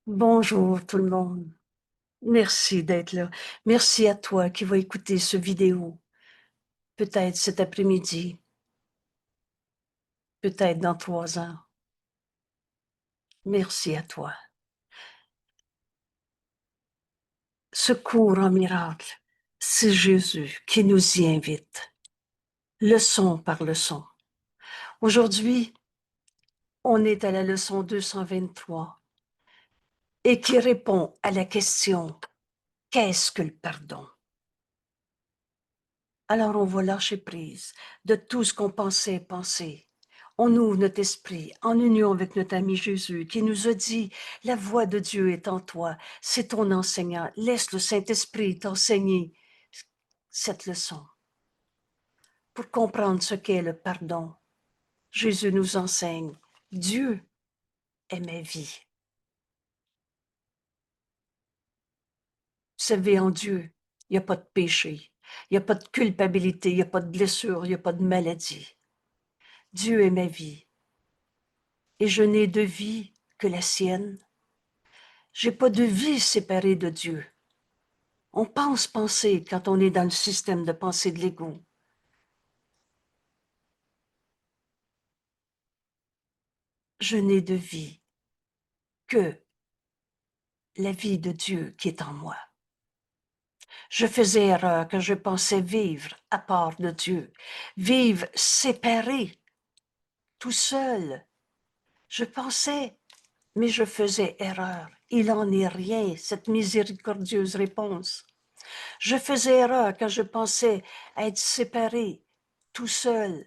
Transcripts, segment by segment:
Bonjour tout le monde. Merci d'être là. Merci à toi qui vas écouter ce vidéo. Peut-être cet après-midi, peut-être dans 3 ans. Merci à toi. Secours en miracle, c'est Jésus qui nous y invite. Leçon par leçon. Aujourd'hui, on est à la leçon 223 et qui répond à la question « Qu'est-ce que le pardon ?» Alors on va lâcher prise de tout ce qu'on pensait penser. On ouvre notre esprit en union avec notre ami Jésus qui nous a dit, la voix de Dieu est en toi, c'est ton enseignant. Laisse le Saint-Esprit t'enseigner cette leçon. Pour comprendre ce qu'est le pardon, Jésus nous enseigne, Dieu est ma vie. Vous savez, en Dieu, il n'y a pas de péché, il n'y a pas de culpabilité, il n'y a pas de blessure, il n'y a pas de maladie. Dieu est ma vie. Et je n'ai de vie que la sienne. J'ai pas de vie séparée de Dieu. On pense penser quand on est dans le système de pensée de l'ego. Je n'ai de vie que la vie de Dieu qui est en moi. Je faisais erreur quand je pensais vivre à part de Dieu, vivre séparé, tout seul. Je pensais, mais je faisais erreur. Il en est rien, cette miséricordieuse réponse. Je faisais erreur quand je pensais être séparé, tout seul,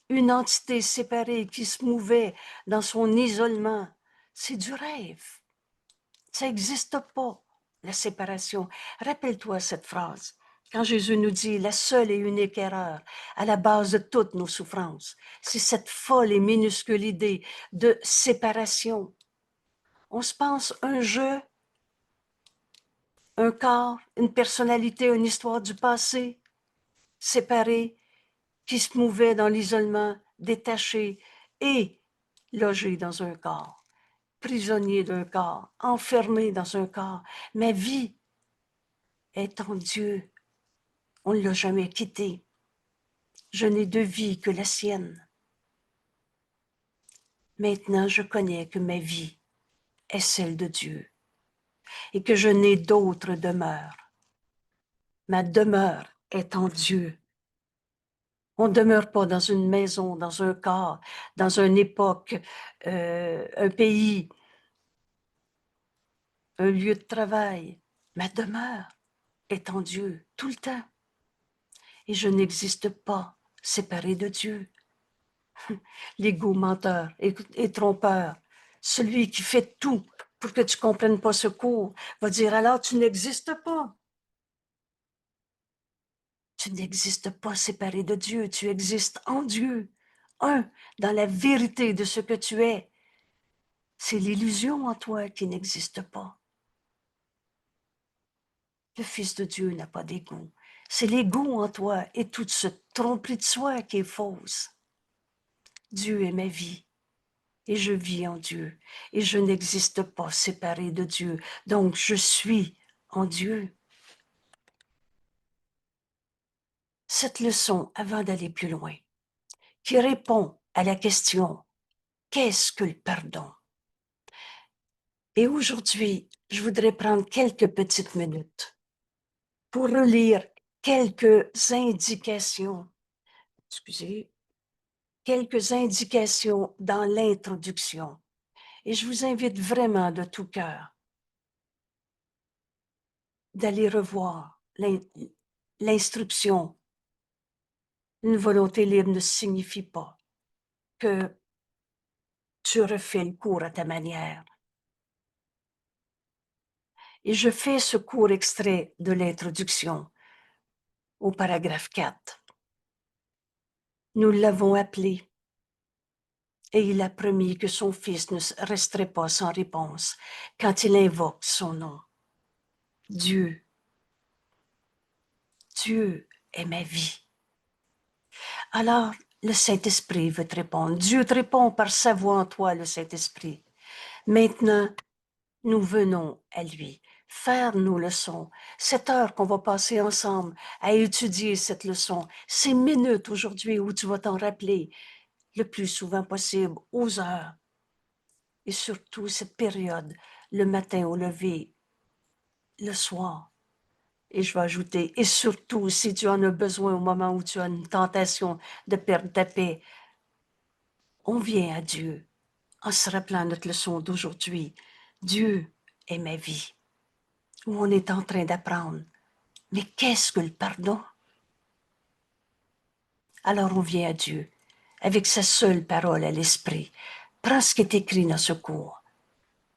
une entité séparée qui se mouvait dans son isolement. C'est du rêve. Ça n'existe pas, la séparation. Rappelle-toi cette phrase. Quand Jésus nous dit la seule et unique erreur à la base de toutes nos souffrances, c'est cette folle et minuscule idée de séparation. On se pense un jeu, un corps, une personnalité, une histoire du passé, séparés, qui se mouvaient dans l'isolement, détachés et logés dans un corps, prisonniers d'un corps, enfermés dans un corps. Ma vie est en Dieu. On ne l'a jamais quitté. Je n'ai de vie que la sienne. Maintenant, je connais que ma vie est celle de Dieu et que je n'ai d'autre demeure. Ma demeure est en Dieu. On ne demeure pas dans une maison, dans un corps, dans une époque, un pays, un lieu de travail. Ma demeure est en Dieu tout le temps. Et je n'existe pas séparé de Dieu. L'ego menteur et trompeur, celui qui fait tout pour que tu ne comprennes pas ce cours, va dire alors tu n'existes pas. Tu n'existes pas séparé de Dieu, tu existes en Dieu. Dans la vérité de ce que tu es. C'est l'illusion en toi qui n'existe pas. Le Fils de Dieu n'a pas d'ego. C'est l'ego en toi et toute cette tromperie de soi qui est fausse. Dieu est ma vie et je vis en Dieu et je n'existe pas séparé de Dieu. Donc je suis en Dieu. Cette leçon, avant d'aller plus loin, qui répond à la question « Qu'est-ce que le pardon ?» Et aujourd'hui, je voudrais prendre quelques petites minutes pour relire quelques indications, excusez, quelques indications dans l'introduction. Et je vous invite vraiment de tout cœur d'aller revoir l'instruction. Une volonté libre ne signifie pas que tu refais le cours à ta manière. Et je fais ce court extrait de l'introduction au paragraphe 4. Nous l'avons appelé et il a promis que son fils ne resterait pas sans réponse quand il invoque son nom. Dieu. Dieu est ma vie. Alors, le Saint-Esprit veut te répondre. Dieu te répond par sa voix en toi, le Saint-Esprit. Maintenant, nous venons à lui, faire nos leçons. Cette heure qu'on va passer ensemble à étudier cette leçon, ces minutes aujourd'hui où tu vas t'en rappeler le plus souvent possible, aux heures, et surtout cette période, le matin au lever, le soir. Et je vais ajouter, et surtout si tu en as besoin au moment où tu as une tentation de perdre ta paix, on vient à Dieu en se rappelant notre leçon d'aujourd'hui. Dieu est ma vie, où on est en train d'apprendre. Mais qu'est-ce que le pardon? Alors on vient à Dieu avec sa seule parole à l'esprit. Prends ce qui est écrit dans ce cours,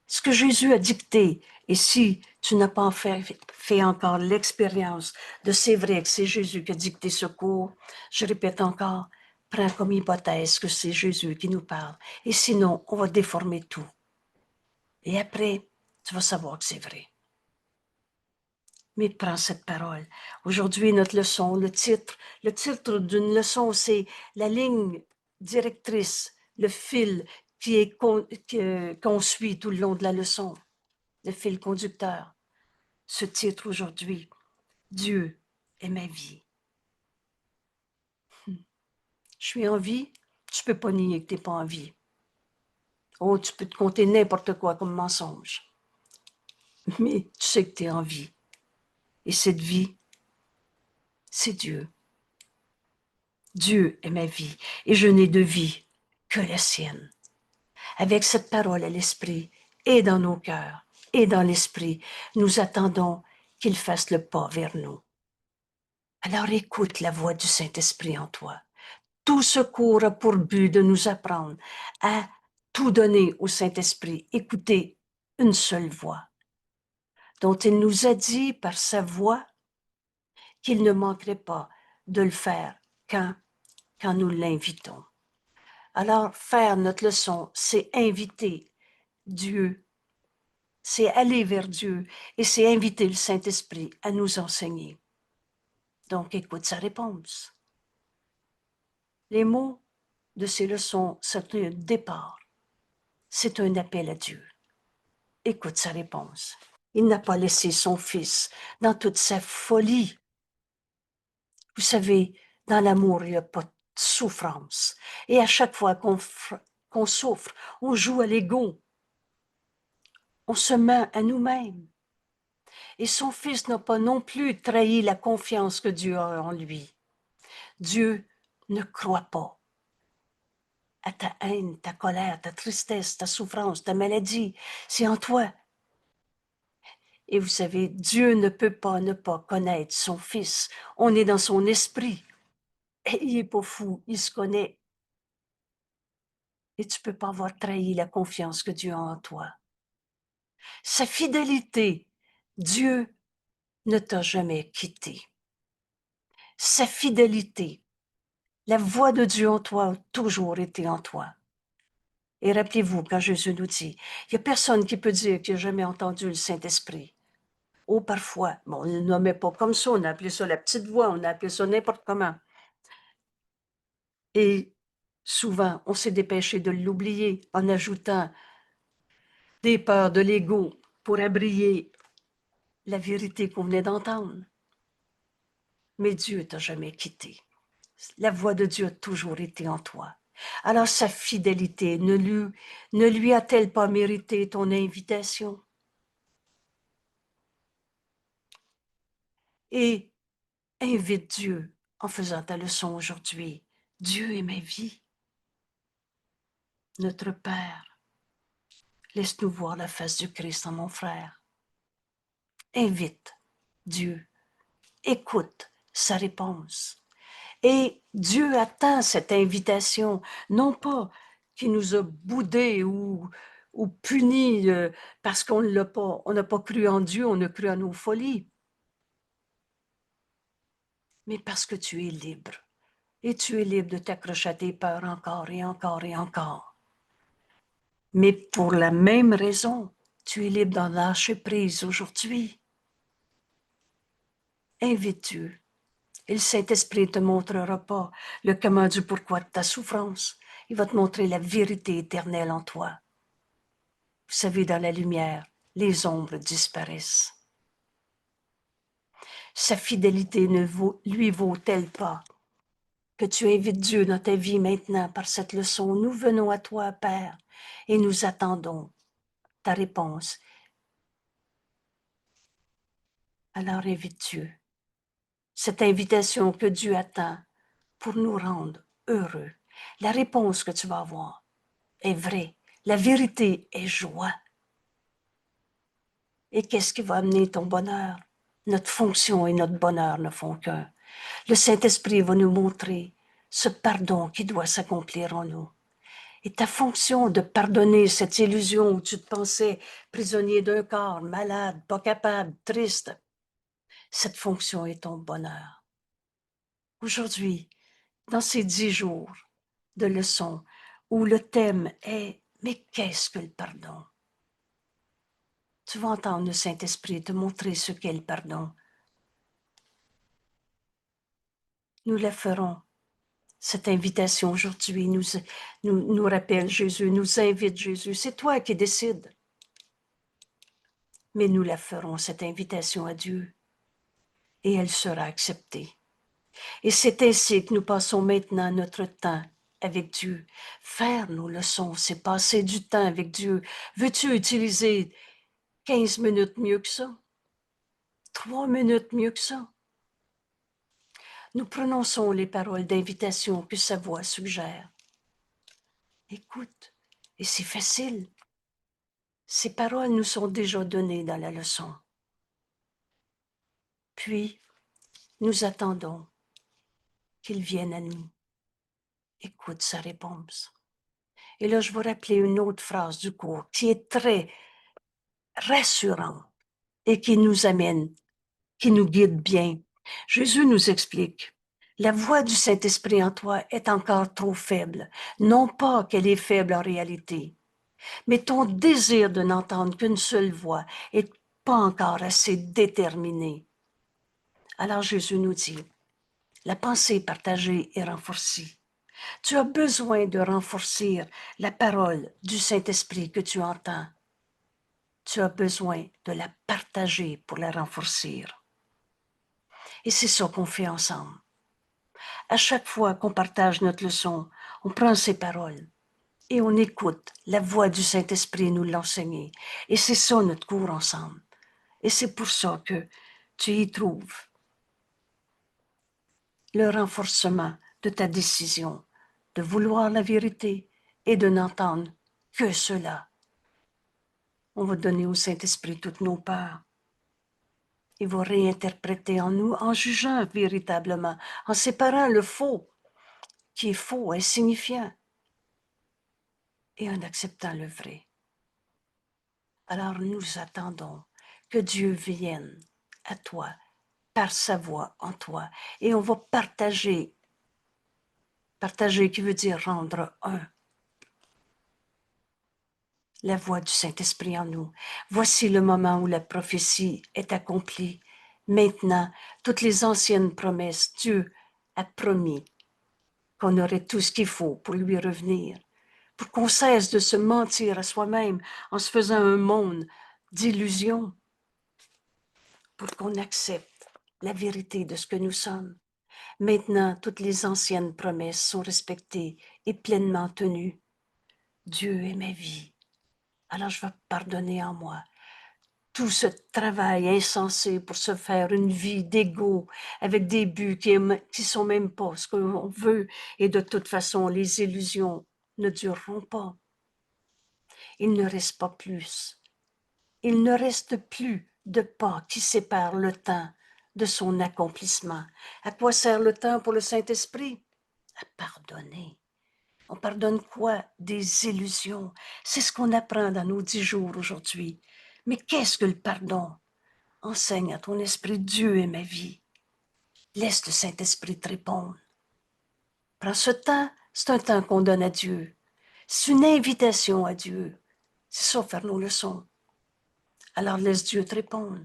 ce que Jésus a dicté. Et si tu n'as pas fait encore l'expérience de c'est vrai que c'est Jésus qui a dicté ce cours, je répète encore, prends comme hypothèse que c'est Jésus qui nous parle. Et sinon, on va déformer tout. Et après, tu vas savoir que c'est vrai. Mais prends cette parole. Aujourd'hui, notre leçon, le titre d'une leçon, c'est la ligne directrice, le fil qu'on suit tout le long de la leçon, le fil conducteur. Ce titre aujourd'hui, Dieu est ma vie. Je suis en vie, tu peux pas nier que tu n'es pas en vie. Oh, tu peux te compter n'importe quoi comme mensonge. Mais tu sais que tu es en vie. Et cette vie, c'est Dieu. Dieu est ma vie et je n'ai de vie que la sienne. Avec cette parole à l'esprit et dans nos cœurs et dans l'esprit, nous attendons qu'il fasse le pas vers nous. Alors écoute la voix du Saint-Esprit en toi. Tout ce cours a pour but de nous apprendre à tout donner au Saint-Esprit. Écoutez une seule voix, dont il nous a dit par sa voix qu'il ne manquerait pas de le faire quand nous l'invitons. Alors, faire notre leçon, c'est inviter Dieu, c'est aller vers Dieu et c'est inviter le Saint-Esprit à nous enseigner. Donc, écoute sa réponse. Les mots de ces leçons, c'est un départ. C'est un appel à Dieu. Écoute sa réponse. Il n'a pas laissé son Fils dans toute sa folie. Vous savez, dans l'amour, il n'y a pas de souffrance. Et à chaque fois qu'on souffre, on joue à l'ego. On se ment à nous-mêmes. Et son Fils n'a pas non plus trahi la confiance que Dieu a en lui. Dieu ne croit pas à ta haine, ta colère, ta tristesse, ta souffrance, ta maladie. C'est en toi. Et vous savez, Dieu ne peut pas ne pas connaître son Fils. On est dans son esprit. Et il n'est pas fou, il se connaît. Et tu ne peux pas avoir trahi la confiance que Dieu a en toi. Sa fidélité, Dieu ne t'a jamais quitté. Sa fidélité, la voix de Dieu en toi a toujours été en toi. Et rappelez-vous, quand Jésus nous dit, il n'y a personne qui peut dire qu'il n'a jamais entendu le Saint-Esprit. Ou parfois, bon, on ne le nommait pas comme ça, on a appelé ça la petite voix, on a appelé ça n'importe comment. Et souvent, on s'est dépêché de l'oublier en ajoutant des peurs de l'ego pour abrier la vérité qu'on venait d'entendre. Mais Dieu t'a jamais quitté. La voix de Dieu a toujours été en toi. Alors sa fidélité ne lui a-t-elle pas mérité ton invitation? Et invite Dieu en faisant ta leçon aujourd'hui. Dieu est ma vie. Notre Père, laisse-nous voir la face du Christ en mon frère. Invite Dieu. Écoute sa réponse. Et Dieu attend cette invitation, non pas qu'il nous a boudés ou punis parce qu'on l'a pas, on n'a pas cru en Dieu, on a cru à nos folies, mais parce que tu es libre. Et tu es libre de t'accrocher à tes peurs encore et encore et encore. Mais pour la même raison, tu es libre d'en lâcher prise aujourd'hui. Invite Dieu. Et le Saint-Esprit ne te montrera pas le comment du pourquoi de ta souffrance. Il va te montrer la vérité éternelle en toi. Vous savez, dans la lumière, les ombres disparaissent. Sa fidélité ne lui vaut-elle pas que tu invites Dieu dans ta vie maintenant par cette leçon? Nous venons à toi, Père, et nous attendons ta réponse. Alors invite Dieu. Cette invitation que Dieu attend pour nous rendre heureux. La réponse que tu vas avoir est vraie. La vérité est joie. Et qu'est-ce qui va amener ton bonheur? Notre fonction et notre bonheur ne font qu'un. Le Saint-Esprit va nous montrer ce pardon qui doit s'accomplir en nous. Et ta fonction de pardonner cette illusion où tu te pensais prisonnier d'un corps, malade, pas capable, triste, cette fonction est ton bonheur. Aujourd'hui, dans ces 10 jours de leçons où le thème est « Mais qu'est-ce que le pardon ?» Tu vas entendre le Saint-Esprit te montrer ce qu'est le pardon. Nous la ferons. Cette invitation aujourd'hui nous rappelle Jésus, nous invite Jésus. C'est toi qui décides. Mais nous la ferons, cette invitation à Dieu, et elle sera acceptée. Et c'est ainsi que nous passons maintenant notre temps avec Dieu. Faire nos leçons, c'est passer du temps avec Dieu. Veux-tu utiliser 15 minutes mieux que ça? 3 minutes mieux que ça? Nous prononçons les paroles d'invitation que sa voix suggère. Écoute, et c'est facile. Ces paroles nous sont déjà données dans la leçon. Puis, nous attendons qu'il vienne à nous. Écoute sa réponse. Et là, je vais rappeler une autre phrase du cours qui est très rassurante et qui nous amène, qui nous guide bien. Jésus nous explique, la voix du Saint-Esprit en toi est encore trop faible. Non pas qu'elle est faible en réalité, mais ton désir de n'entendre qu'une seule voix est pas encore assez déterminé. Alors Jésus nous dit, la pensée partagée est renforcée. Tu as besoin de renforcer la parole du Saint-Esprit que tu entends. Tu as besoin de la partager pour la renforcer. Et c'est ça qu'on fait ensemble. À chaque fois qu'on partage notre leçon, on prend ces paroles et on écoute la voix du Saint-Esprit nous l'enseigner. Et c'est ça notre cours ensemble. Et c'est pour ça que tu y trouves le renforcement de ta décision de vouloir la vérité et de n'entendre que cela. On va donner au Saint-Esprit toutes nos peurs. Il va réinterpréter en nous en jugeant véritablement, en séparant le faux, qui est faux, insignifiant, et en acceptant le vrai. Alors nous attendons que Dieu vienne à toi par sa voix en toi et on va partager qui veut dire rendre un, la voix du Saint-Esprit en nous. Voici le moment où la prophétie est accomplie. Maintenant, toutes les anciennes promesses, Dieu a promis qu'on aurait tout ce qu'il faut pour lui revenir, pour qu'on cesse de se mentir à soi-même en se faisant un monde d'illusions, pour qu'on accepte la vérité de ce que nous sommes. Maintenant, toutes les anciennes promesses sont respectées et pleinement tenues. Dieu est ma vie. Alors je vais pardonner en moi tout ce travail insensé pour se faire une vie d'ego avec des buts qui sont même pas ce qu'on veut. Et de toute façon, les illusions ne dureront pas. Il ne reste pas plus. Il ne reste plus de pas qui séparent le temps de son accomplissement. À quoi sert le temps pour le Saint-Esprit? À pardonner. On pardonne quoi? Des illusions. C'est ce qu'on apprend dans nos 10 jours aujourd'hui. Mais qu'est-ce que le pardon? Enseigne à ton esprit, Dieu est ma vie. Laisse le Saint-Esprit te répondre. Prends ce temps, c'est un temps qu'on donne à Dieu. C'est une invitation à Dieu. C'est ça, faire nos leçons. Alors laisse Dieu te répondre.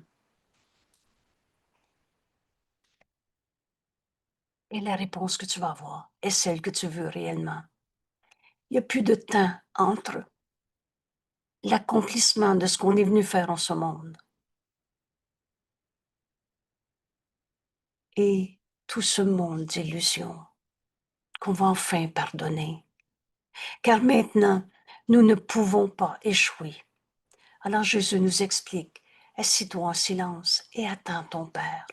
Et la réponse que tu vas avoir est celle que tu veux réellement. Il n'y a plus de temps entre l'accomplissement de ce qu'on est venu faire en ce monde. Et tout ce monde d'illusions qu'on va enfin pardonner. Car maintenant, nous ne pouvons pas échouer. Alors Jésus nous explique, assis-toi en silence et attends ton Père.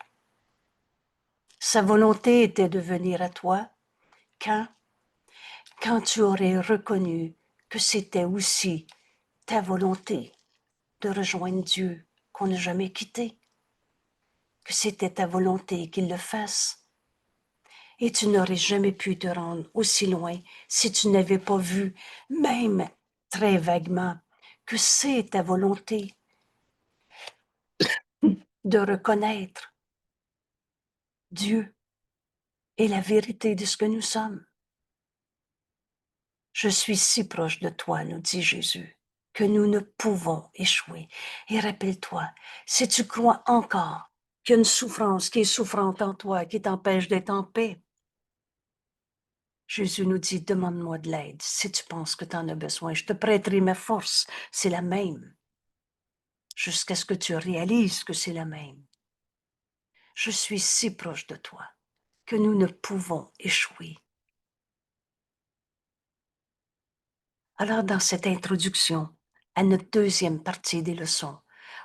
Sa volonté était de venir à toi quand tu aurais reconnu que c'était aussi ta volonté de rejoindre Dieu qu'on n'a jamais quitté, que c'était ta volonté qu'il le fasse. Et tu n'aurais jamais pu te rendre aussi loin si tu n'avais pas vu, même très vaguement, que c'est ta volonté de reconnaître Dieu et la vérité de ce que nous sommes. Je suis si proche de toi, nous dit Jésus, que nous ne pouvons échouer. Et rappelle-toi, si tu crois encore qu'il y a une souffrance qui est souffrante en toi, qui t'empêche d'être en paix, Jésus nous dit, demande-moi de l'aide si tu penses que tu en as besoin. Je te prêterai ma force, c'est la même, jusqu'à ce que tu réalises que c'est la même. Je suis si proche de toi que nous ne pouvons échouer. Alors, dans cette introduction à notre deuxième partie des leçons,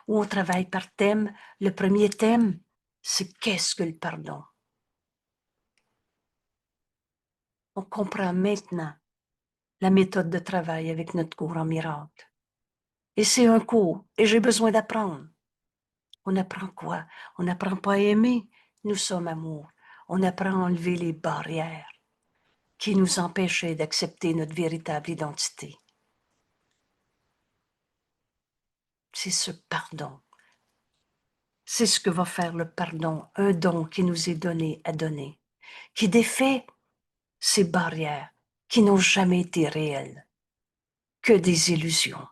où on travaille par thème, le premier thème, c'est qu'est-ce que le pardon? On comprend maintenant la méthode de travail avec notre cours en miracle. Et c'est un cours, et j'ai besoin d'apprendre. On apprend quoi? On n'apprend pas à aimer, nous sommes amour. On apprend à enlever les barrières qui nous empêchaient d'accepter notre véritable identité. C'est ce pardon. C'est ce que va faire le pardon, un don qui nous est donné à donner, qui défait ces barrières qui n'ont jamais été réelles, que des illusions.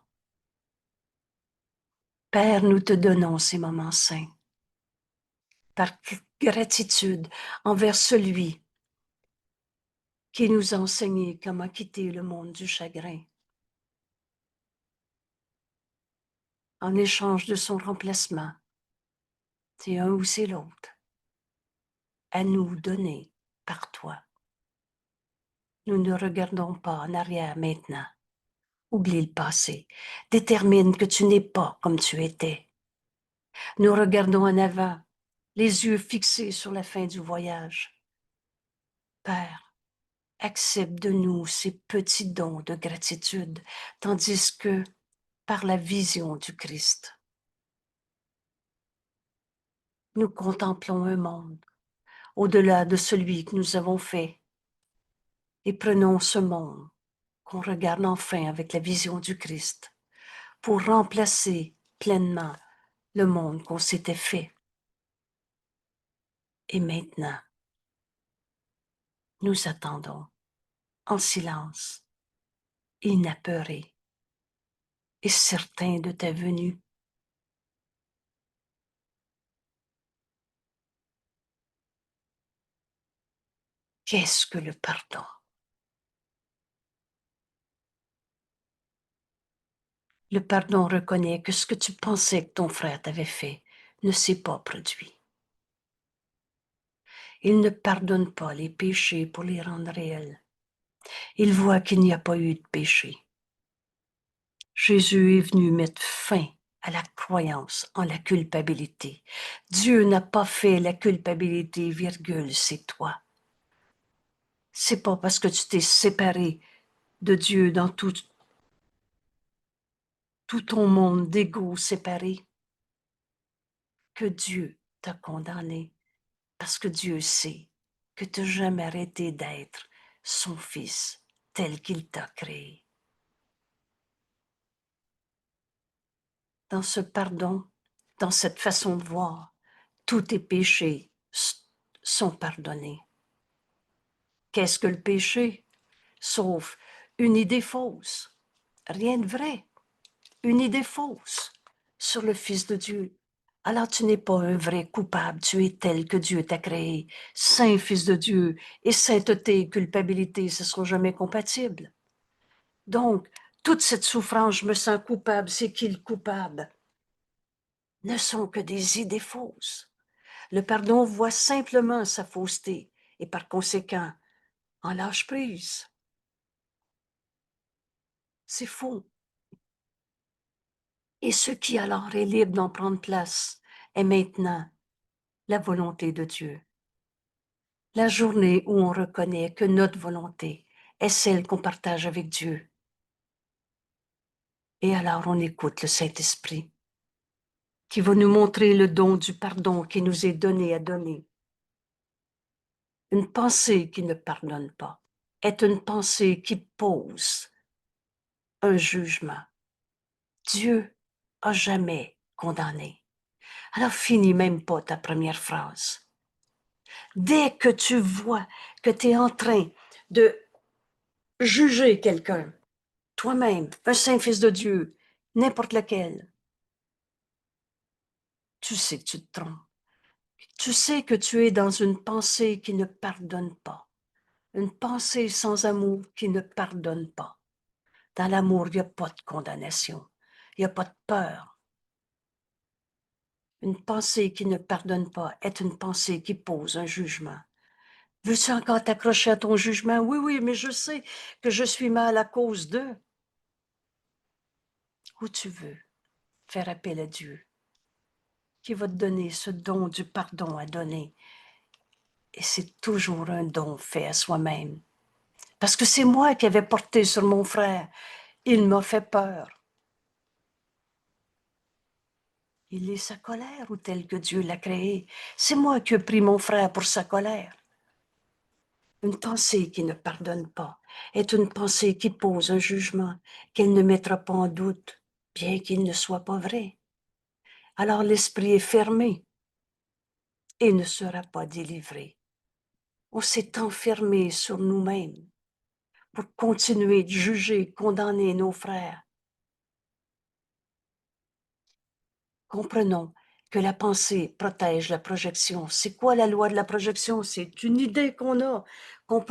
Père, nous te donnons ces moments saints, par gratitude envers celui qui nous a enseigné comment quitter le monde du chagrin, en échange de son remplacement. C'est un ou c'est l'autre, à nous donner par toi. Nous ne regardons pas en arrière maintenant. Oublie le passé. Détermine que tu n'es pas comme tu étais. Nous regardons en avant, les yeux fixés sur la fin du voyage. Père, accepte de nous ces petits dons de gratitude, tandis que, par la vision du Christ, nous contemplons un monde au-delà de celui que nous avons fait et prenons ce monde qu'on regarde enfin avec la vision du Christ pour remplacer pleinement le monde qu'on s'était fait. Et maintenant, nous attendons en silence, inapeurés et certains de ta venue. Qu'est-ce que le pardon? Le pardon reconnaît que ce que tu pensais que ton frère t'avait fait ne s'est pas produit. Il ne pardonne pas les péchés pour les rendre réels. Il voit qu'il n'y a pas eu de péché. Jésus est venu mettre fin à la croyance en la culpabilité. Dieu n'a pas fait la culpabilité, virgule, c'est toi. C'est pas parce que tu t'es séparé de Dieu dans tout ton monde d'ego séparé que Dieu t'a condamné, parce que Dieu sait que tu n'as jamais arrêté d'être son fils tel qu'il t'a créé. Dans ce pardon, dans cette façon de voir, tous tes péchés sont pardonnés. Qu'est-ce que le péché? Sauf une idée fausse, rien de vrai, une idée fausse sur le Fils de Dieu. Alors tu n'es pas un vrai coupable, tu es tel que Dieu t'a créé, saint Fils de Dieu, et sainteté et culpabilité, ce ne seront jamais compatibles. Donc, toute cette souffrance, je me sens coupable, c'est qui le coupable? Ne sont que des idées fausses. Le pardon voit simplement sa fausseté et par conséquent en lâche prise. C'est faux. Et ce qui alors est libre d'en prendre place est maintenant la volonté de Dieu. La journée où on reconnaît que notre volonté est celle qu'on partage avec Dieu. Et alors on écoute le Saint-Esprit qui va nous montrer le don du pardon qui nous est donné à donner. Une pensée qui ne pardonne pas est une pensée qui pose un jugement. Dieu a jamais condamné. Alors finis même pas ta première phrase. Dès que tu vois que tu es en train de juger quelqu'un, toi-même, un saint fils de Dieu, n'importe lequel, tu sais que tu te trompes. Tu sais que tu es dans une pensée qui ne pardonne pas. Une pensée sans amour qui ne pardonne pas. Dans l'amour, il n'y a pas de condamnation. Il n'y a pas de peur. Une pensée qui ne pardonne pas est une pensée qui pose un jugement. Veux-tu encore t'accrocher à ton jugement? Oui, oui, mais je sais que je suis mal à cause d'eux. Où tu veux faire appel à Dieu, qui va te donner ce don du pardon à donner. Et c'est toujours un don fait à soi-même. Parce que c'est moi qui avais porté sur mon frère. Il m'a fait peur. Il est sa colère ou tel que Dieu l'a créé. C'est moi qui ai pris mon frère pour sa colère. Une pensée qui ne pardonne pas est une pensée qui pose un jugement qu'elle ne mettra pas en doute, bien qu'il ne soit pas vrai. Alors l'esprit est fermé et ne sera pas délivré. On s'est enfermé sur nous-mêmes pour continuer de juger, condamner nos frères. Comprenons que la pensée protège la projection. C'est quoi la loi de la projection? C'est une idée qu'on a, qu'on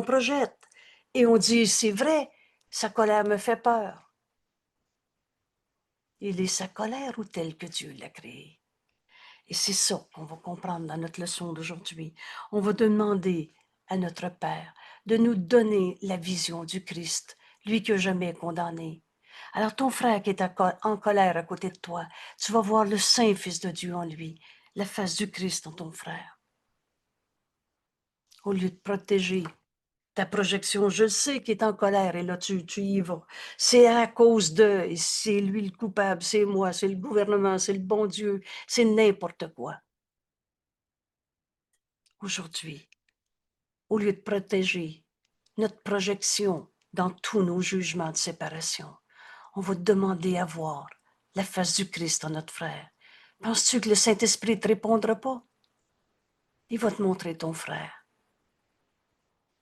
projette. Et on dit, c'est vrai, sa colère me fait peur. Il est sa colère ou tel que Dieu l'a créé? Et c'est ça qu'on va comprendre dans notre leçon d'aujourd'hui. On va demander à notre Père de nous donner la vision du Christ, lui qui n'a jamais condamné. Alors ton frère qui est en colère à côté de toi, tu vas voir le Saint Fils de Dieu en lui, la face du Christ en ton frère. Au lieu de protéger ta projection, je sais qu'il est en colère et là tu y vas. C'est à cause de, et c'est lui le coupable, c'est moi, c'est le gouvernement, c'est le bon Dieu, c'est n'importe quoi. Aujourd'hui, au lieu de protéger notre projection dans tous nos jugements de séparation, on va te demander à voir la face du Christ en notre frère. Penses-tu que le Saint-Esprit ne te répondra pas? Il va te montrer ton frère,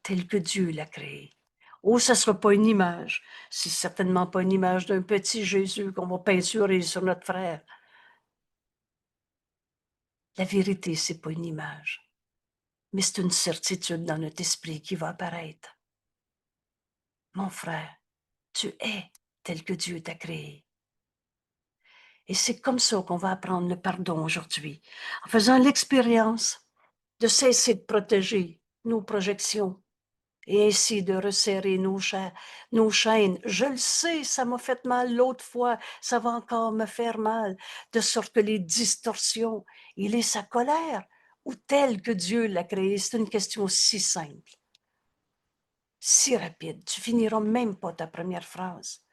tel que Dieu l'a créé. Oh, ça ne sera pas une image. C'est certainement pas une image d'un petit Jésus qu'on va peinturer sur notre frère. La vérité, c'est pas une image, mais c'est une certitude dans notre esprit qui va apparaître. Mon frère, tu es tel que Dieu t'a créé. Et c'est comme ça qu'on va apprendre le pardon aujourd'hui, en faisant l'expérience de cesser de protéger nos projections et ainsi de resserrer nos chaînes. Je le sais, ça m'a fait mal l'autre fois, ça va encore me faire mal, de sorte que les distorsions, il est sa colère ou tel que Dieu l'a créé. C'est une question si simple, si rapide. Tu finiras même pas ta première phrase.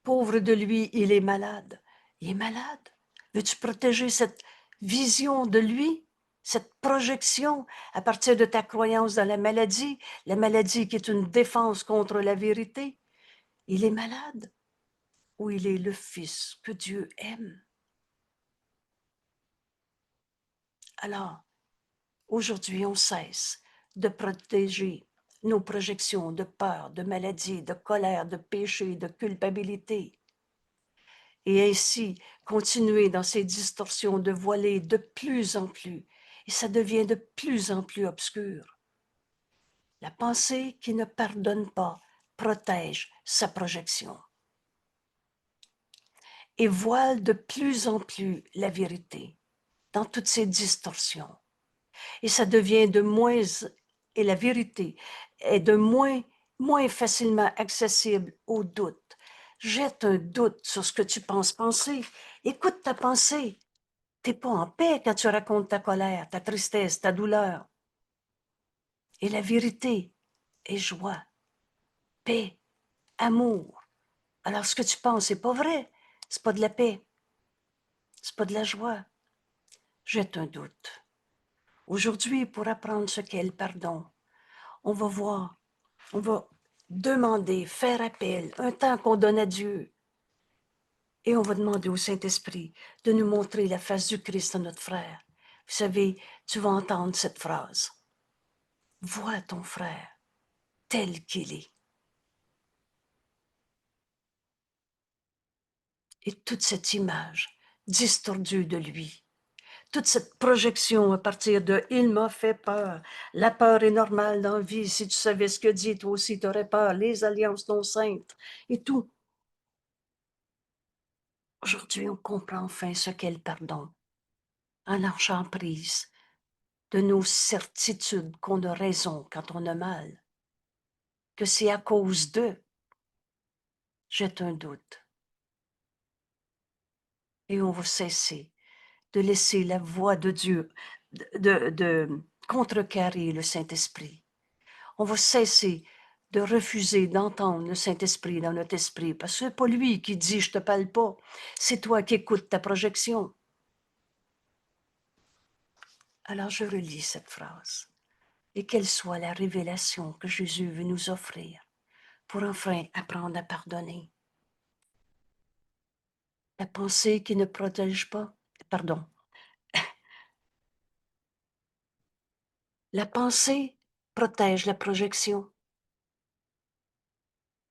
Pauvre de lui, il est malade. Il est malade. Veux-tu protéger cette vision de lui, cette projection à partir de ta croyance dans la maladie qui est une défense contre la vérité? Il est malade ou il est le Fils que Dieu aime? Alors, aujourd'hui, on cesse de protéger nos projections de peur, de maladie, de colère, de péché, de culpabilité. Et ainsi continuer dans ces distorsions de voiler de plus en plus. Et ça devient de plus en plus obscur. La pensée qui ne pardonne pas protège sa projection et voile de plus en plus la vérité dans toutes ses distorsions. Et ça devient de moins, et la vérité est de moins facilement accessible au doute. Jette un doute sur ce que tu penses penser. Écoute ta pensée. T'es pas en paix quand tu racontes ta colère, ta tristesse, ta douleur. Et la vérité est joie, paix, amour. Alors ce que tu penses, c'est pas vrai. C'est pas de la paix. C'est pas de la joie. Jette un doute. Aujourd'hui, pour apprendre ce qu'est le pardon, on va voir, on va demander, faire appel, un temps qu'on donne à Dieu. Et on va demander au Saint-Esprit de nous montrer la face du Christ à notre frère. Vous savez, tu vas entendre cette phrase. Vois ton frère tel qu'il est. Et toute cette image distordue de lui, toute cette projection à partir de « il m'a fait peur », la peur est normale dans la vie, si tu savais ce que dit, toi aussi tu aurais peur, les alliances non saintes et tout. Aujourd'hui, on comprend enfin ce qu'est le pardon, en lâchant prise de nos certitudes qu'on a raison quand on a mal, que c'est à cause d'eux. Jette un doute. Et on va cesser de laisser la voix de Dieu de contrecarrer le Saint-Esprit. On va cesser de refuser d'entendre le Saint-Esprit dans notre esprit, parce que c'est pas lui qui dit « je te parle pas », c'est toi qui écoutes ta projection. Alors je relis cette phrase, et quelle soit la révélation que Jésus veut nous offrir pour enfin apprendre à pardonner. La pensée qui ne protège pas, pardon, la pensée protège la projection.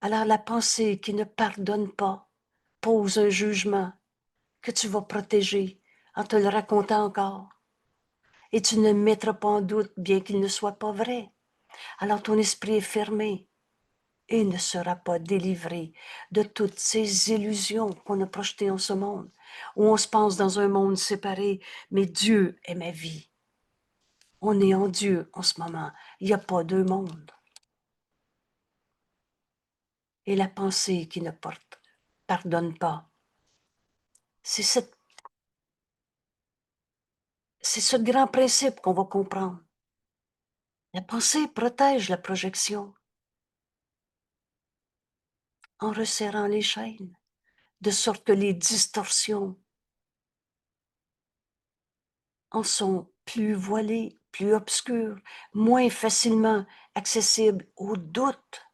Alors la pensée qui ne pardonne pas pose un jugement que tu vas protéger en te le racontant encore. Et tu ne mettras pas en doute bien qu'il ne soit pas vrai. Alors ton esprit est fermé et ne sera pas délivré de toutes ces illusions qu'on a projetées en ce monde, où on se pense dans un monde séparé, mais Dieu est ma vie. On est en Dieu en ce moment. Il n'y a pas deux mondes. Et la pensée qui ne pardonne pas, c'est ce grand principe qu'on va comprendre. La pensée protège la projection en resserrant les chaînes, de sorte que les distorsions en sont plus voilées, plus obscures, moins facilement accessibles au doute.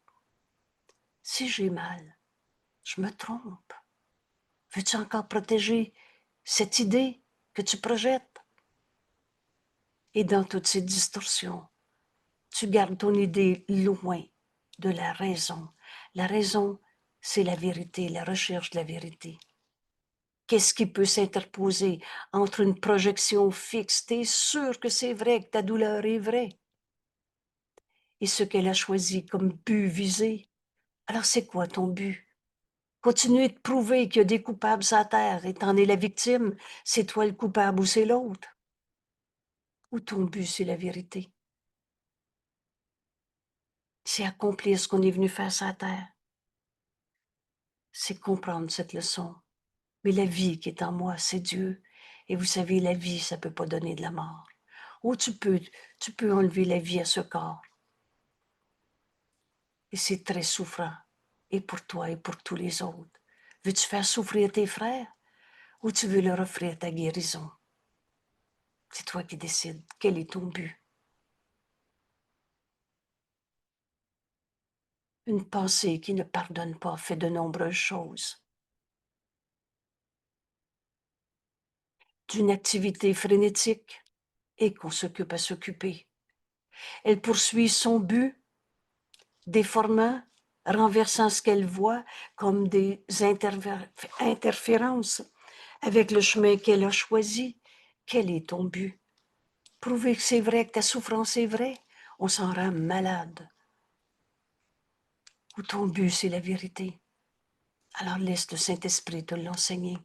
Si j'ai mal, je me trompe. Veux-tu encore protéger cette idée que tu projettes? Et dans toutes ces distorsions, tu gardes ton idée loin de la raison. La raison, c'est la vérité, la recherche de la vérité. Qu'est-ce qui peut s'interposer entre une projection fixe? T'es sûr que c'est vrai, que ta douleur est vraie? Et ce qu'elle a choisi comme but visé. Alors c'est quoi ton but? Continuer de prouver qu'il y a des coupables sur la terre et t'en es la victime, c'est toi le coupable ou c'est l'autre? Ou ton but, c'est la vérité? C'est accomplir ce qu'on est venu faire sur la terre. C'est comprendre cette leçon. Mais la vie qui est en moi, c'est Dieu. Et vous savez, la vie, ça ne peut pas donner de la mort. Ou tu peux enlever la vie à ce corps. Et c'est très souffrant. Et pour toi et pour tous les autres. Veux-tu faire souffrir tes frères? Ou tu veux leur offrir ta guérison? C'est toi qui décides. Quel est ton but? Une pensée qui ne pardonne pas fait de nombreuses choses. D'une activité frénétique et qu'on s'occupe à s'occuper. Elle poursuit son but, déformant, renversant ce qu'elle voit comme des interférences avec le chemin qu'elle a choisi. Quel est ton but? Prouver que c'est vrai, que ta souffrance est vraie? On s'en rend malade. Ou ton but, c'est la vérité. Alors laisse le Saint-Esprit te l'enseigner.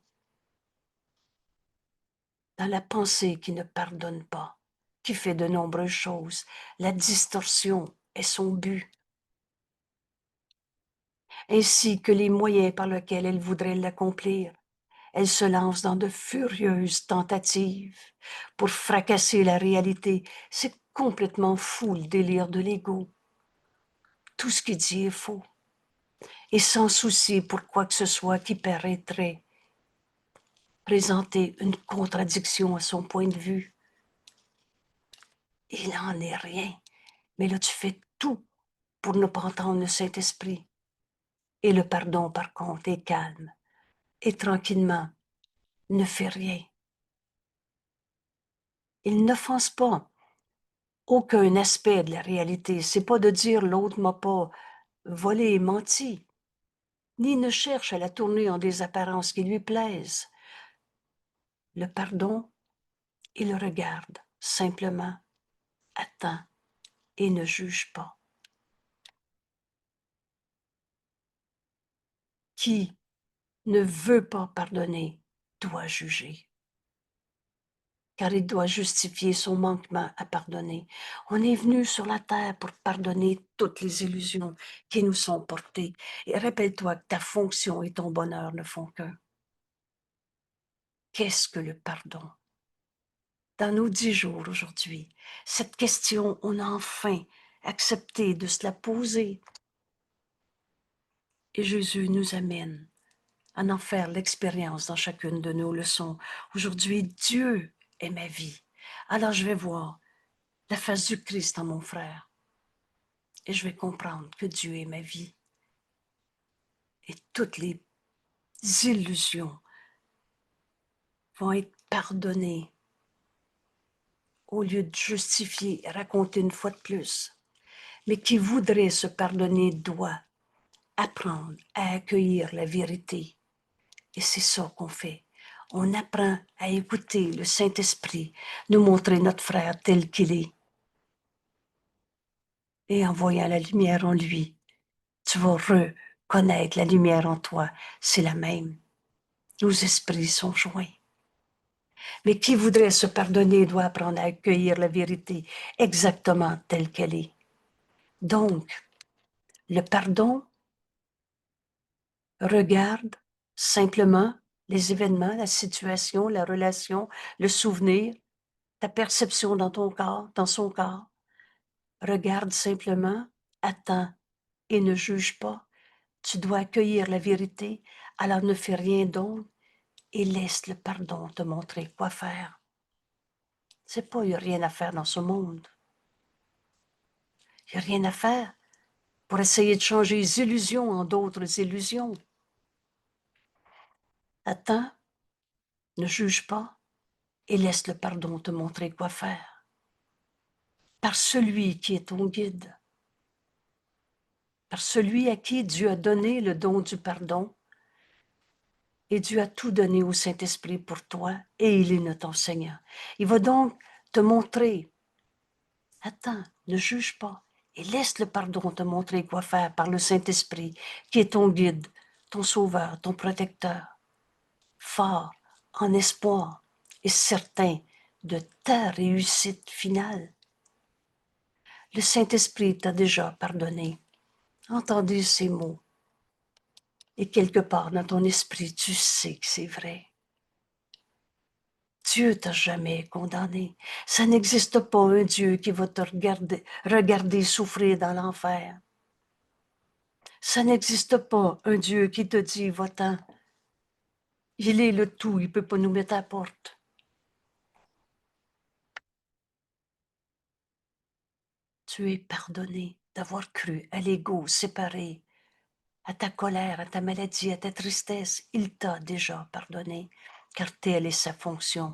Dans la pensée qui ne pardonne pas, qui fait de nombreuses choses, la distorsion est son but, ainsi que les moyens par lesquels elle voudrait l'accomplir. Elle se lance dans de furieuses tentatives pour fracasser la réalité. C'est complètement fou le délire de l'ego. Tout ce qu'il dit est faux. Et sans souci pour quoi que ce soit qui paraîtrait présenter une contradiction à son point de vue. Il n'en est rien. Mais là, tu fais tout pour ne pas entendre le Saint-Esprit. Et le pardon, par contre, est calme. Et tranquillement, ne fait rien. Il n'offense pas aucun aspect de la réalité. C'est pas de dire l'autre m'a pas volé et menti, ni ne cherche à la tourner en des apparences qui lui plaisent. Le pardon, il regarde simplement, attend et ne juge pas. Qui ne veut pas pardonner doit juger, car il doit justifier son manquement à pardonner. On est venu sur la terre pour pardonner toutes les illusions qui nous sont portées. Et rappelle-toi que ta fonction et ton bonheur ne font qu'un. Qu'est-ce que le pardon? Dans nos 10 jours aujourd'hui, cette question, on a enfin accepté de se la poser. Et Jésus nous amène à en faire l'expérience dans chacune de nos leçons. Aujourd'hui, Dieu est ma vie. Alors je vais voir la face du Christ en mon frère. Et je vais comprendre que Dieu est ma vie. Et toutes les illusions vont être pardonnées au lieu de justifier et raconter une fois de plus. Mais qui voudrait se pardonner doit apprendre à accueillir la vérité. Et c'est ça qu'on fait. On apprend à écouter le Saint-Esprit nous montrer notre frère tel qu'il est. Et en voyant la lumière en lui, tu vas reconnaître la lumière en toi. C'est la même. Nos esprits sont joints. Mais qui voudrait se pardonner doit apprendre à accueillir la vérité exactement telle qu'elle est. Donc, le pardon regarde simplement les événements, la situation, la relation, le souvenir, ta perception dans ton corps, dans son corps. Regarde simplement, attends et ne juge pas. Tu dois accueillir la vérité, alors ne fais rien d'autre et laisse le pardon te montrer quoi faire. C'est pas, il n'y a rien à faire dans ce monde. Il n'y a rien à faire pour essayer de changer les illusions en d'autres illusions. Attends, ne juge pas et laisse le pardon te montrer quoi faire. Par celui qui est ton guide, par celui à qui Dieu a donné le don du pardon, et Dieu a tout donné au Saint-Esprit pour toi, et il est notre enseignant. Il va donc te montrer, attends, ne juge pas, et laisse le pardon te montrer quoi faire par le Saint-Esprit, qui est ton guide, ton sauveur, ton protecteur, fort, en espoir, et certain de ta réussite finale. Le Saint-Esprit t'a déjà pardonné. Entendez ces mots. Et quelque part dans ton esprit, tu sais que c'est vrai. Dieu t'a jamais condamné. Ça n'existe pas un Dieu qui va te regarder souffrir dans l'enfer. Ça n'existe pas un Dieu qui te dit, va-t'en, il est le tout, il ne peut pas nous mettre à la porte. Tu es pardonné d'avoir cru à l'ego séparé, à ta colère, à ta maladie, à ta tristesse. Il t'a déjà pardonné, car telle est sa fonction.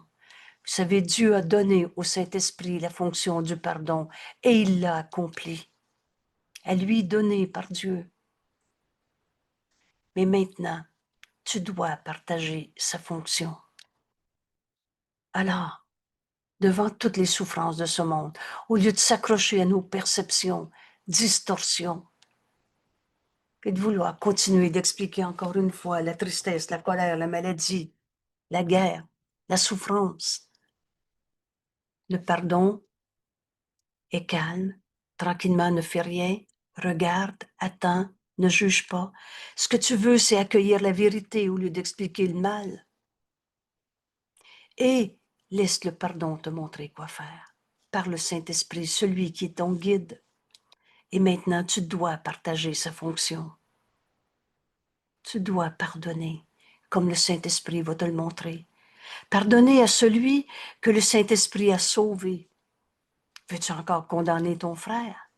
Vous savez, Dieu a donné au Saint-Esprit la fonction du pardon et il l'a accompli. À lui donné par Dieu. Mais maintenant, tu dois partager sa fonction. Alors, devant toutes les souffrances de ce monde, au lieu de s'accrocher à nos perceptions, distorsions, et de vouloir continuer d'expliquer encore une fois la tristesse, la colère, la maladie, la guerre, la souffrance. Le pardon est calme, tranquillement ne fait rien, regarde, attend, ne juge pas. Ce que tu veux, c'est accueillir la vérité au lieu d'expliquer le mal. Et laisse le pardon te montrer quoi faire. Par le Saint-Esprit, celui qui est ton guide. Et maintenant, tu dois partager sa fonction. Tu dois pardonner, comme le Saint-Esprit va te le montrer. Pardonner à celui que le Saint-Esprit a sauvé. Veux-tu encore condamner ton frère,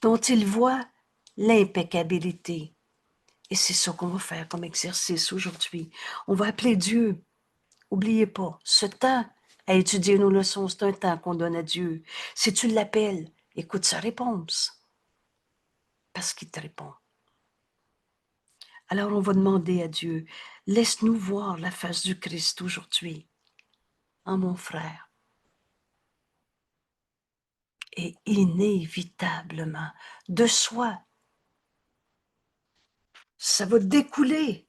dont il voit l'impeccabilité? Et c'est ça qu'on va faire comme exercice aujourd'hui. On va appeler Dieu. N'oubliez pas, ce temps à étudier nos leçons, c'est un temps qu'on donne à Dieu. Si tu l'appelles, écoute sa réponse, parce qu'il te répond. Alors on va demander à Dieu, laisse-nous voir la face du Christ aujourd'hui, en mon frère. Et inévitablement, de soi, ça va découler.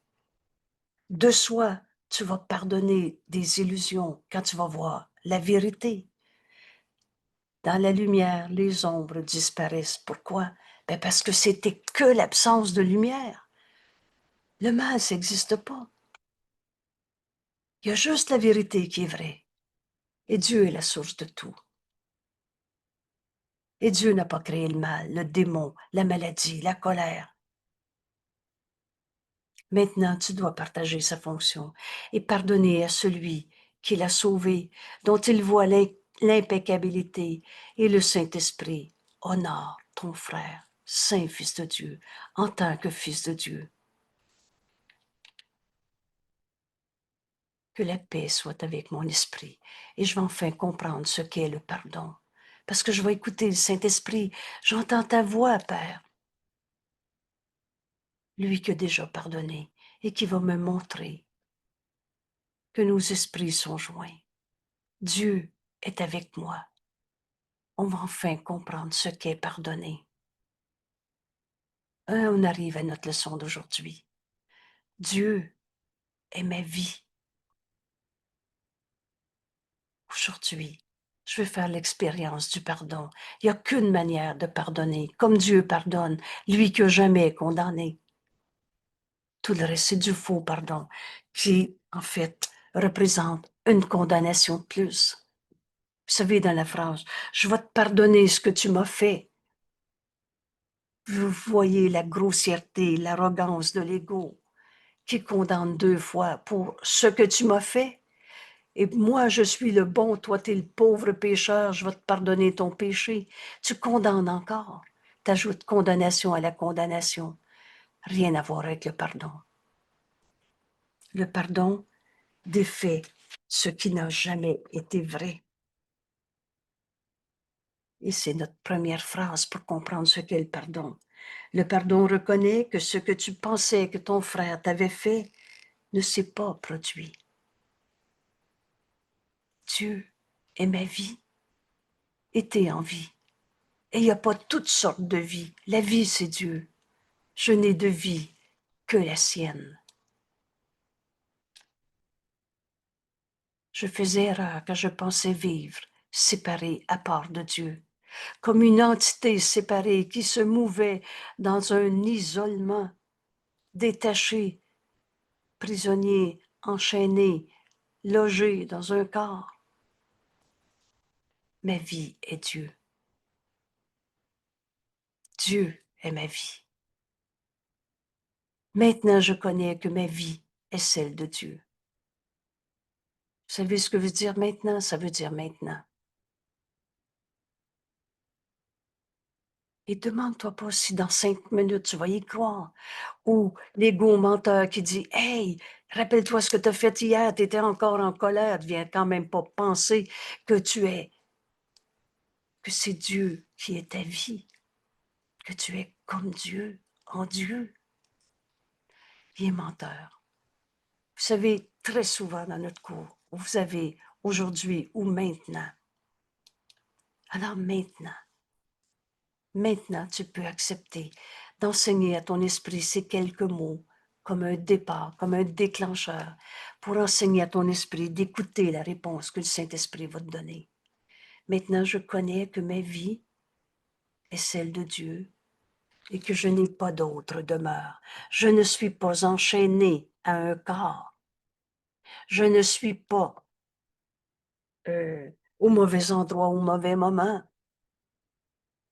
De soi, tu vas pardonner des illusions quand tu vas voir la vérité. Dans la lumière, les ombres disparaissent. Pourquoi? Ben parce que c'était que l'absence de lumière. Le mal, ça n'existe pas. Il y a juste la vérité qui est vraie. Et Dieu est la source de tout. Et Dieu n'a pas créé le mal, le démon, la maladie, la colère. Maintenant, tu dois partager sa fonction et pardonner à celui qui l'a sauvé, dont il voit l'impeccabilité, et le Saint-Esprit honore ton frère, Saint Fils de Dieu, en tant que Fils de Dieu. Que la paix soit avec mon esprit et je vais enfin comprendre ce qu'est le pardon. Parce que je vais écouter le Saint-Esprit, j'entends ta voix, Père. Lui qui a déjà pardonné et qui va me montrer que nos esprits sont joints. Dieu est avec moi. On va enfin comprendre ce qu'est pardonner. On arrive à notre leçon d'aujourd'hui. Dieu est ma vie. Aujourd'hui, je vais faire l'expérience du pardon. Il n'y a qu'une manière de pardonner, comme Dieu pardonne, lui qui n'a jamais condamné. Tout le reste, c'est du faux pardon, qui, en fait, représente une condamnation de plus. Vous savez, dans la phrase, je vais te pardonner ce que tu m'as fait. Vous voyez la grossièreté, l'arrogance de l'ego qui condamne deux fois pour ce que tu m'as fait. Et moi, je suis le bon, toi, tu es le pauvre pécheur, je vais te pardonner ton péché. Tu condamnes encore. Tu ajoutes condamnation à la condamnation. Rien à voir avec le pardon. Le pardon défait ce qui n'a jamais été vrai. Et c'est notre première phrase pour comprendre ce qu'est le pardon. Le pardon reconnaît que ce que tu pensais que ton frère t'avait fait ne s'est pas produit. Dieu est ma vie et t'es en vie. Et il n'y a pas toutes sortes de vie. La vie, c'est Dieu. Je n'ai de vie que la sienne. Je faisais erreur quand je pensais vivre séparé à part de Dieu, comme une entité séparée qui se mouvait dans un isolement, détaché, prisonnier, enchaîné, logé dans un corps. Ma vie est Dieu. Dieu est ma vie. Maintenant, je connais que ma vie est celle de Dieu. Vous savez ce que veut dire maintenant? Ça veut dire maintenant. Et demande-toi pas si dans 5 minutes tu vas y croire. Ou l'ego menteur qui dit Hey, rappelle-toi ce que tu as fait hier, tu étais encore en colère, tu viens quand même pas penser que que c'est Dieu qui est ta vie, que tu es comme Dieu, en Dieu. Il est menteur. Vous savez, très souvent dans notre cours, vous avez aujourd'hui ou maintenant. Alors maintenant, tu peux accepter d'enseigner à ton esprit ces quelques mots comme un départ, comme un déclencheur, pour enseigner à ton esprit d'écouter la réponse que le Saint-Esprit va te donner. Maintenant, je connais que ma vie est celle de Dieu et que je n'ai pas d'autre demeure. Je ne suis pas enchaînée à un corps. Je ne suis pas au mauvais endroit, au mauvais moment.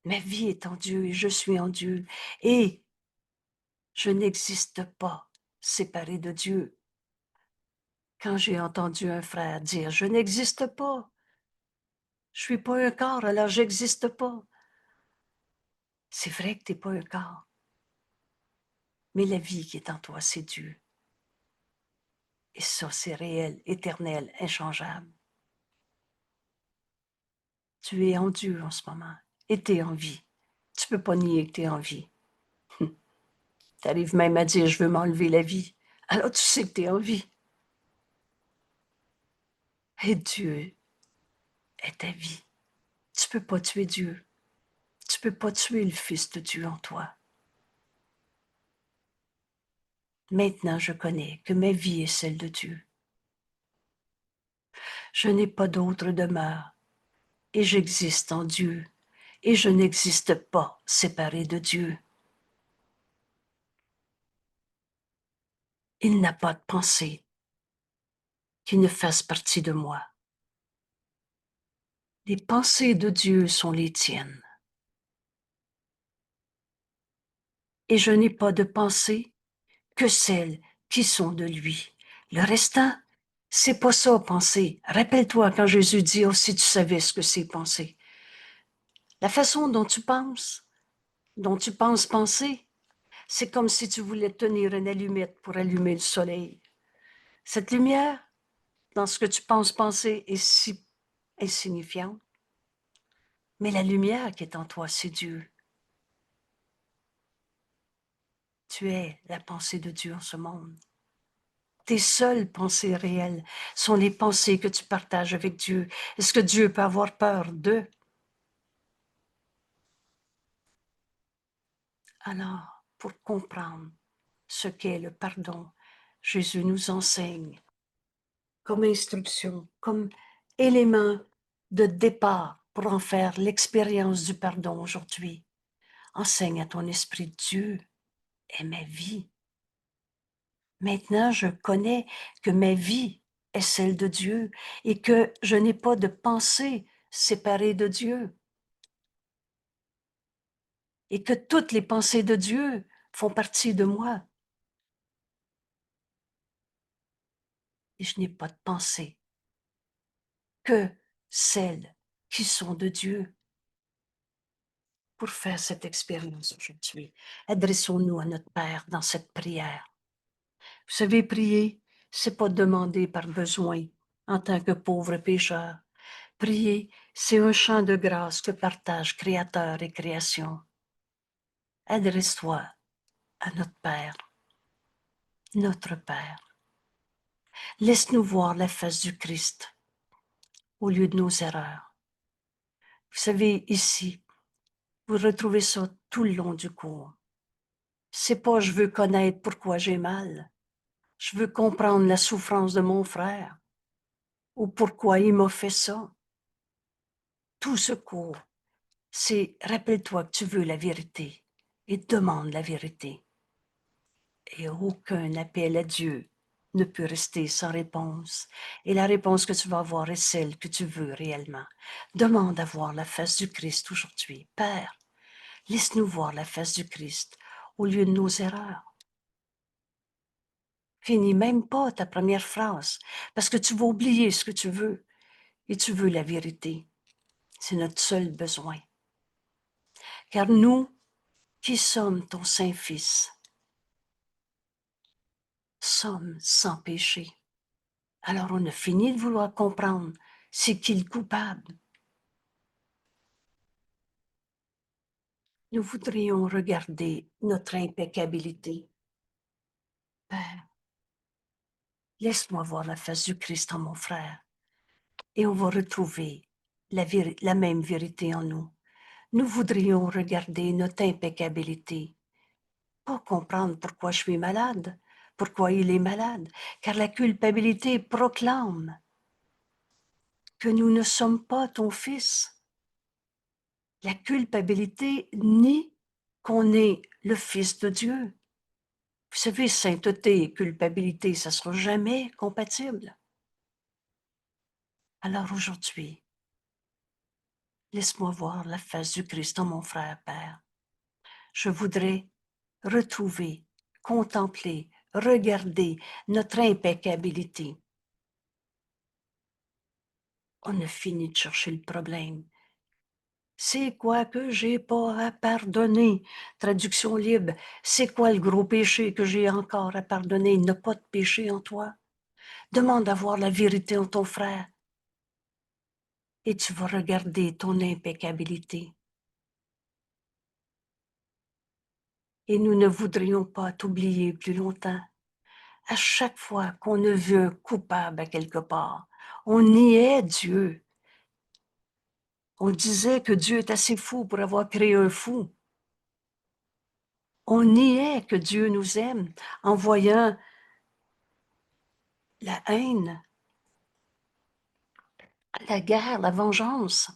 Ma vie est en Dieu et je suis en Dieu. Et je n'existe pas séparée de Dieu. Quand j'ai entendu un frère dire « Je n'existe pas, je suis pas un corps, alors j'existe pas », c'est vrai que tu n'es pas un corps, mais la vie qui est en toi, c'est Dieu. Et ça, c'est réel, éternel, inchangeable. Tu es en Dieu en ce moment et tu es en vie. Tu ne peux pas nier que tu es en vie. Tu arrives même à dire « Je veux m'enlever la vie ». Alors tu sais que tu es en vie. Et Dieu est ta vie. Tu ne peux pas tuer Dieu. Tu ne peux pas tuer le Fils de Dieu en toi. Maintenant, je connais que ma vie est celle de Dieu. Je n'ai pas d'autre demeure et j'existe en Dieu et je n'existe pas séparé de Dieu. Il n'a pas de pensée qui ne fasse partie de moi. Les pensées de Dieu sont les tiennes. Et je n'ai pas de pensées que celles qui sont de lui. Le restant, c'est pas ça, penser. Rappelle-toi quand Jésus dit « Oh, si tu savais ce que c'est penser ». La façon dont tu penses penser, c'est comme si tu voulais tenir une allumette pour allumer le soleil. Cette lumière, dans ce que tu penses penser, est si insignifiante. Mais la lumière qui est en toi, c'est Dieu. Tu es la pensée de Dieu en ce monde. Tes seules pensées réelles sont les pensées que tu partages avec Dieu. Est-ce que Dieu peut avoir peur d'eux? Alors, pour comprendre ce qu'est le pardon, Jésus nous enseigne comme instruction, comme élément de départ pour en faire l'expérience du pardon aujourd'hui. Enseigne à ton esprit, Dieu est ma vie. Maintenant, je connais que ma vie est celle de Dieu et que je n'ai pas de pensée séparée de Dieu et que toutes les pensées de Dieu font partie de moi. Et je n'ai pas de pensée que celles qui sont de Dieu. Pour faire cette expérience aujourd'hui, adressons-nous à notre Père dans cette prière. Vous savez, prier, c'est pas demander par besoin en tant que pauvre pécheur. Prier, c'est un chant de grâce que partagent Créateur et création. Adresse-toi à notre Père, notre Père. Laisse-nous voir la face du Christ au lieu de nos erreurs. Vous savez, ici, vous retrouvez ça tout le long du cours. C'est pas je veux connaître pourquoi j'ai mal. Je veux comprendre la souffrance de mon frère ou pourquoi il m'a fait ça. Tout ce cours, c'est rappelle-toi que tu veux la vérité et demande la vérité. Et aucun appel à Dieu ne peut rester sans réponse. Et la réponse que tu vas avoir est celle que tu veux réellement. Demande à voir la face du Christ aujourd'hui. Père, laisse-nous voir la face du Christ au lieu de nos erreurs. Finis même pas ta première phrase parce que tu vas oublier ce que tu veux et tu veux la vérité. C'est notre seul besoin. Car nous qui sommes ton Saint-Fils sommes sans péché. Alors on a fini de vouloir comprendre c'est qui le coupable. Nous voudrions regarder notre impeccabilité. Père, laisse-moi voir la face du Christ en mon frère et on va retrouver la même vérité en nous. Nous voudrions regarder notre impeccabilité pas comprendre pourquoi je suis malade, pourquoi il est malade, car la culpabilité proclame que nous ne sommes pas ton fils. La culpabilité nie qu'on est le fils de Dieu. Vous savez, sainteté et culpabilité, ça ne sera jamais compatible. Alors aujourd'hui, laisse-moi voir la face du Christ en mon frère, Père. Je voudrais retrouver, contempler, regarder notre impeccabilité. On a fini de chercher le problème. C'est quoi que j'ai pas à pardonner? Traduction libre. C'est quoi le gros péché que j'ai encore à pardonner? Il n'y a pas de péché en toi. Demande à voir la vérité en ton frère et tu vas regarder ton impeccabilité. Et nous ne voudrions pas t'oublier plus longtemps. À chaque fois qu'on a vu un coupable à quelque part, on niait Dieu. On disait que Dieu est assez fou pour avoir créé un fou. On niait que Dieu nous aime en voyant la haine, la guerre, la vengeance.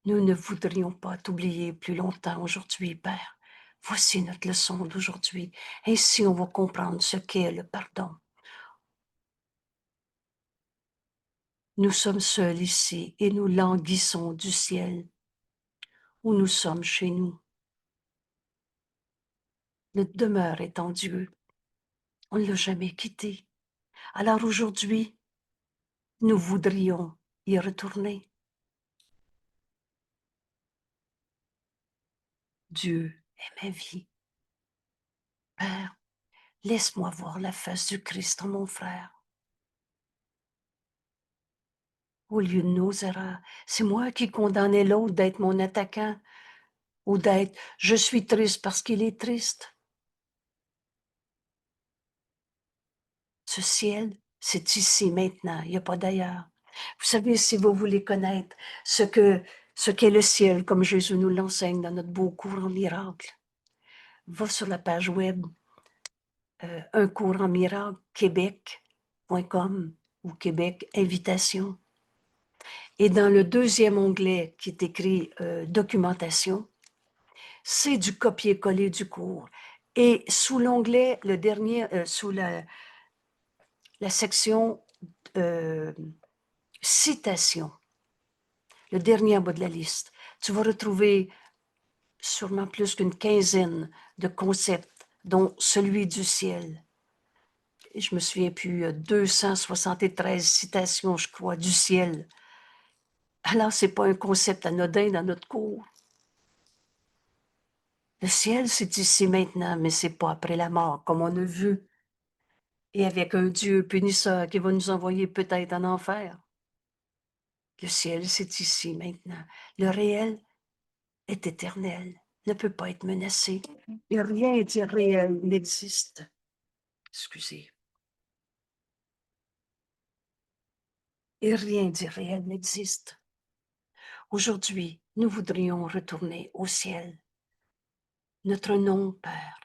Nous ne voudrions pas t'oublier plus longtemps aujourd'hui, Père. Voici notre leçon d'aujourd'hui. Ainsi, on va comprendre ce qu'est le pardon. Nous sommes seuls ici et nous languissons du ciel où nous sommes chez nous. Notre demeure est en Dieu. On ne l'a jamais quitté. Alors aujourd'hui, nous voudrions y retourner. Dieu est ma vie. Père, laisse-moi voir la face du Christ en mon frère. Au lieu de nos erreurs, c'est moi qui condamnais l'autre d'être mon attaquant ou d'être « je suis triste parce qu'il est triste ». Ce ciel, c'est ici maintenant, il n'y a pas d'ailleurs. Vous savez, si vous voulez connaître ce qu'est le ciel, comme Jésus nous l'enseigne dans notre beau cours en miracle, va sur la page web un cours en miracle québec.com ou Québec Invitation. Et dans le deuxième onglet qui est écrit documentation, c'est du copier-coller du cours. Et sous l'onglet, le dernier, sous la section citation, le dernier en bas de la liste, tu vas retrouver sûrement plus qu'une quinzaine de concepts, dont celui du ciel. Et je me souviens plus, 273 citations, je crois, du ciel. Alors, ce n'est pas un concept anodin dans notre cours. Le ciel, c'est ici maintenant, mais ce n'est pas après la mort, comme on a vu. Et avec un Dieu punisseur qui va nous envoyer peut-être en enfer. Le ciel, c'est ici maintenant. Le réel est éternel, ne peut pas être menacé. Et rien d'irréel n'existe. Excusez. Et rien d'irréel n'existe. Aujourd'hui, nous voudrions retourner au ciel. Notre nom, Père,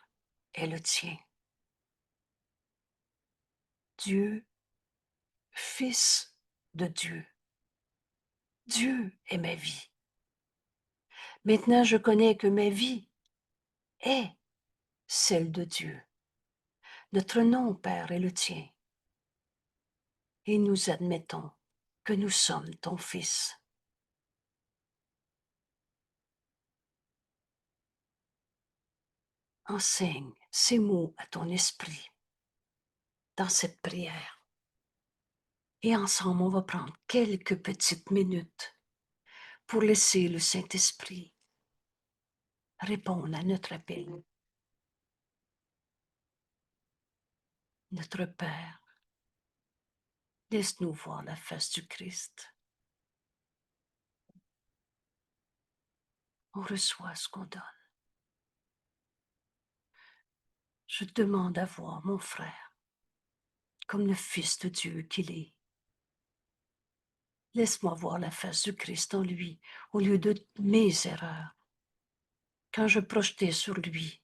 est le tien. Dieu, Fils de Dieu. Dieu est ma vie. Maintenant, je connais que ma vie est celle de Dieu. Notre nom, Père, est le tien. Et nous admettons que nous sommes ton Fils. Enseigne ces mots à ton esprit dans cette prière. Et ensemble, on va prendre quelques petites minutes pour laisser le Saint-Esprit répondre à notre appel. Notre Père, laisse-nous voir la face du Christ. On reçoit ce qu'on donne. Je demande à voir mon frère comme le Fils de Dieu qu'il est. Laisse-moi voir la face du Christ en lui au lieu de mes erreurs. quand je projetais sur lui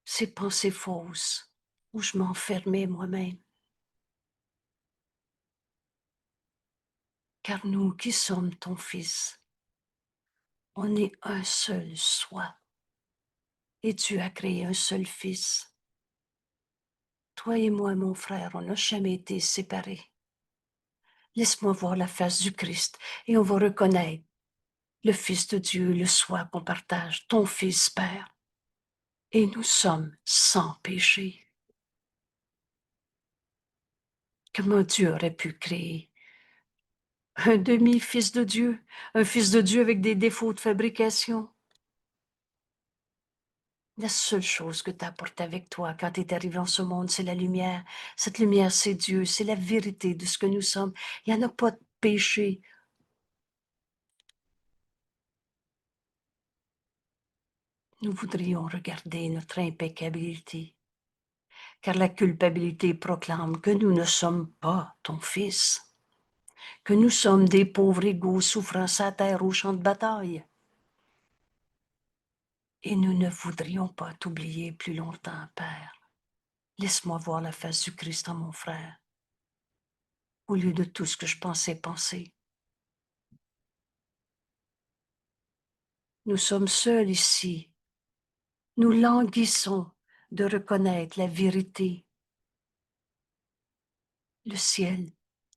ces pensées fausses où je m'enfermais moi-même. Car nous qui sommes ton Fils, on est un seul soi. Et tu as créé un seul Fils. Toi et moi, mon frère, on n'a jamais été séparés. Laisse-moi voir la face du Christ et on va reconnaître le Fils de Dieu, le soi qu'on partage, ton Fils, Père. Et nous sommes sans péché. Comment Dieu aurait pu créer un demi-fils de Dieu, un fils de Dieu avec des défauts de fabrication? La seule chose que tu apportes avec toi quand tu es arrivé en ce monde, c'est la lumière. Cette lumière, c'est Dieu, c'est la vérité de ce que nous sommes. Il n'y en a pas de péché. Nous voudrions regarder notre impeccabilité, car la culpabilité proclame que nous ne sommes pas ton Fils, que nous sommes des pauvres égaux souffrant sa terre au champ de bataille. Et nous ne voudrions pas t'oublier plus longtemps, Père. Laisse-moi voir la face du Christ en mon frère, au lieu de tout ce que je pensais penser. Nous sommes seuls ici. Nous languissons de reconnaître la vérité. Le ciel,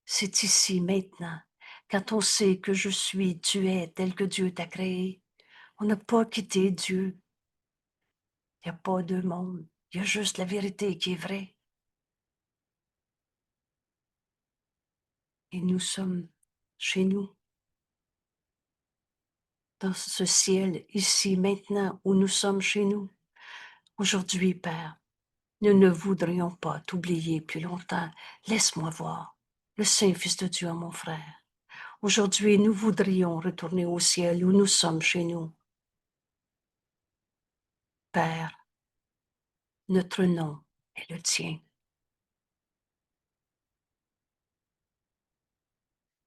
c'est ici maintenant. Quand on sait que je suis, tu es tel que Dieu t'a créé, on n'a pas quitté Dieu. Il n'y a pas de monde. Il y a juste la vérité qui est vraie. Et nous sommes chez nous, dans ce ciel, ici, maintenant, où nous sommes chez nous. Aujourd'hui, Père, nous ne voudrions pas t'oublier plus longtemps. Laisse-moi voir le Saint-Fils de Dieu, mon frère. Aujourd'hui, nous voudrions retourner au ciel où nous sommes chez nous. Père, notre nom est le tien.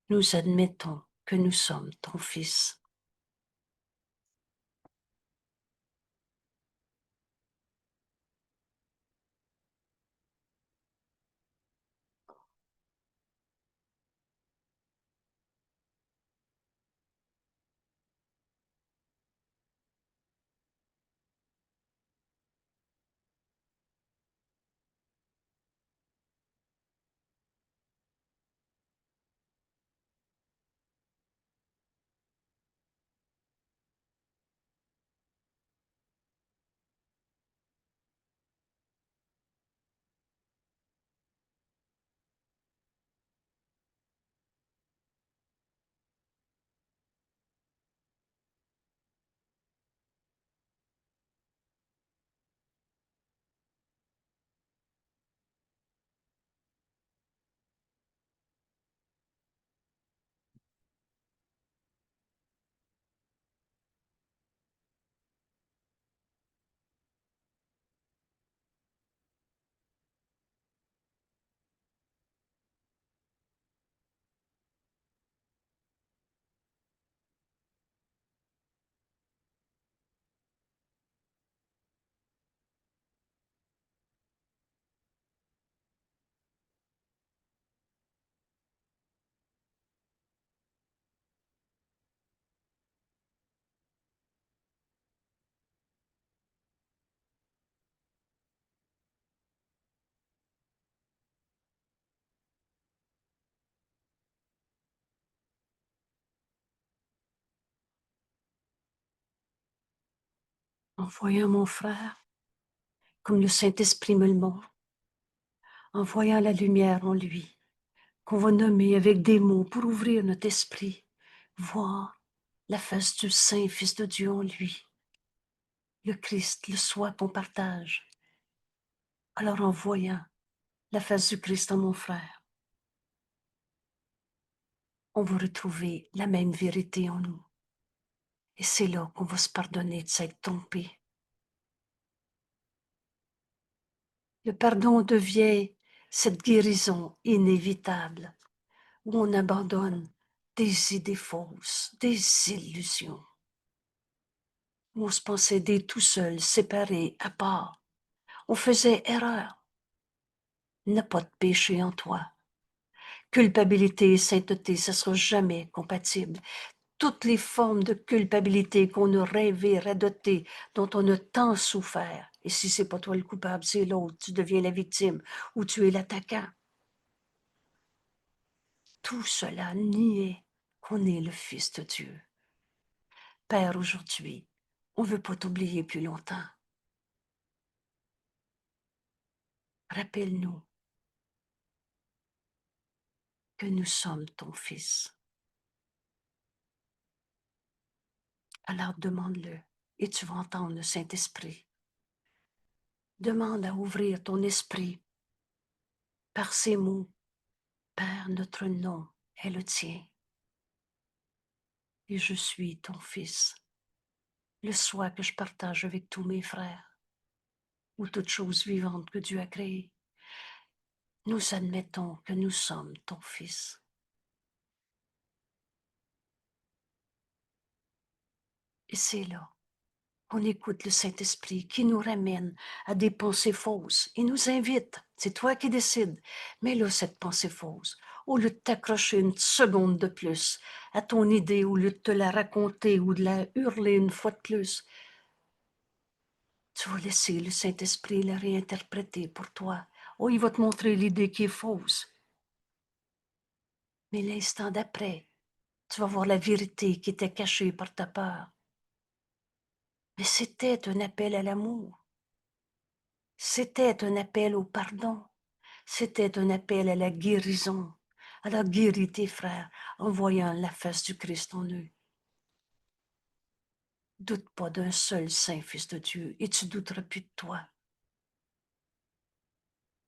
Nous admettons que nous sommes ton Fils. En voyant mon frère, comme le Saint-Esprit me le montre, en voyant la lumière en lui, qu'on va nommer avec des mots pour ouvrir notre esprit, voir la face du Saint-Fils de Dieu en lui, le Christ, le soi qu'on partage. Alors en voyant la face du Christ en mon frère, on va retrouver la même vérité en nous. Et c'est là qu'on va se pardonner de s'être trompé. Le pardon devient cette guérison inévitable où on abandonne des idées fausses, des illusions. où on se possédait tout seul, séparé, à part. On faisait erreur. N'a pas de péché en toi. Culpabilité et sainteté, ce ne sera jamais compatible. Toutes les formes de culpabilité qu'on a rêvé, radoté, dont on a tant souffert. Et si c'est pas toi le coupable, c'est l'autre, tu deviens la victime ou tu es l'attaquant. Tout cela niait qu'on est le Fils de Dieu. Père, aujourd'hui, on ne veut pas t'oublier plus longtemps. Rappelle-nous que nous sommes ton Fils. Alors demande-le et tu vas entendre le Saint-Esprit. Demande à ouvrir ton esprit par ces mots. Père, notre nom est le tien et je suis ton Fils. Le soi que je partage avec tous mes frères ou toute chose vivante que Dieu a créée. Nous admettons que nous sommes ton Fils. Et c'est là qu'on écoute le Saint-Esprit qui nous ramène à des pensées fausses et nous invite. C'est toi qui décides. Mais là, cette pensée fausse, au lieu de t'accrocher une seconde de plus à ton idée, au lieu de te la raconter ou de la hurler une fois de plus, tu vas laisser le Saint-Esprit la réinterpréter pour toi. Oh, il va te montrer l'idée qui est fausse. Mais l'instant d'après, tu vas voir la vérité qui était cachée par ta peur. Mais c'était un appel à l'amour. C'était un appel au pardon. C'était un appel à la guérison. Alors guéris tes frères en voyant la face du Christ en eux. Doute pas d'un seul saint Fils de Dieu et tu douteras plus de toi.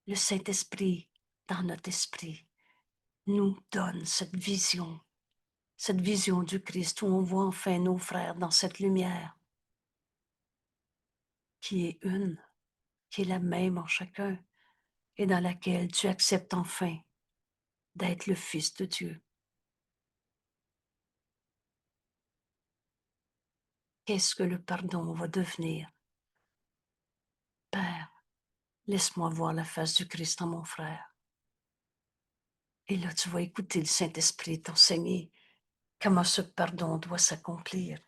Le Saint-Esprit, dans notre esprit, nous donne cette vision du Christ où on voit enfin nos frères dans cette lumière qui est une, qui est la même en chacun et dans laquelle tu acceptes enfin d'être le Fils de Dieu. Qu'est-ce que le pardon va devenir? Père, laisse-moi voir la face du Christ en mon frère. Et là, tu vas écouter le Saint-Esprit t'enseigner comment ce pardon doit s'accomplir.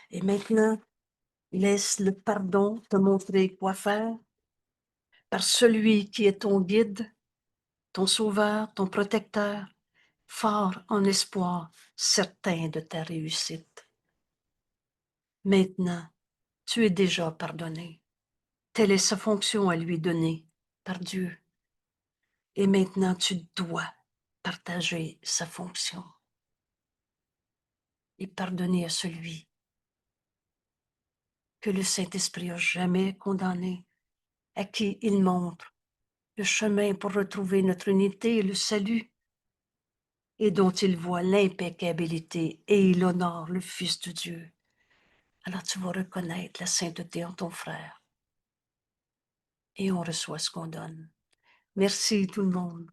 Et maintenant, laisse le pardon te montrer quoi faire par celui qui est ton guide, ton sauveur, ton protecteur, fort en espoir, certain de ta réussite. Maintenant, tu es déjà pardonné. Telle est sa fonction à lui donner par Dieu. Et maintenant, tu dois partager sa fonction et pardonner à celui que le Saint-Esprit a jamais condamné, à qui il montre le chemin pour retrouver notre unité et le salut, et dont il voit l'impeccabilité et il honore le Fils de Dieu. Alors tu vas reconnaître la sainteté en ton frère. Et on reçoit ce qu'on donne. Merci tout le monde.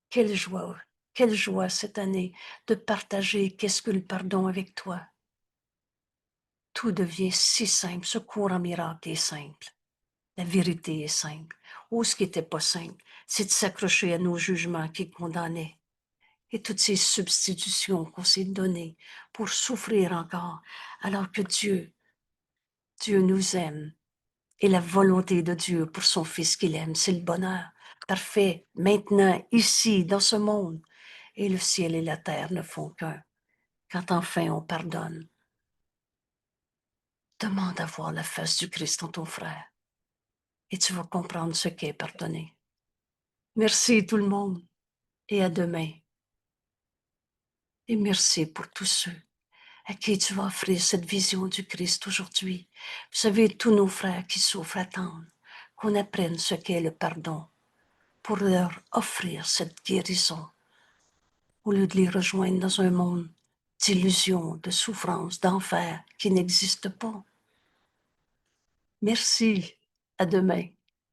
Quelle joie cette année de partager qu'est-ce que le pardon avec toi. Tout devient si simple, ce cours en miracle est simple. La vérité est simple. Oh, ce qui n'était pas simple, c'est de s'accrocher à nos jugements qui condamnaient. Et toutes ces substitutions qu'on s'est données pour souffrir encore, alors que Dieu nous aime. Et la volonté de Dieu pour son Fils qu'il aime, c'est le bonheur parfait, maintenant, ici, dans ce monde. Et le ciel et la terre ne font qu'un. Quand enfin on pardonne, demande à voir la face du Christ en ton frère. Et tu vas comprendre ce qu'est pardonner. Merci tout le monde et à demain. Et merci pour tous ceux à qui tu vas offrir cette vision du Christ aujourd'hui. Vous savez, tous nos frères qui souffrent attendent qu'on apprenne ce qu'est le pardon pour leur offrir cette guérison au lieu de les rejoindre dans un monde d'illusions, de souffrances, d'enfer qui n'existe pas. Merci. À demain.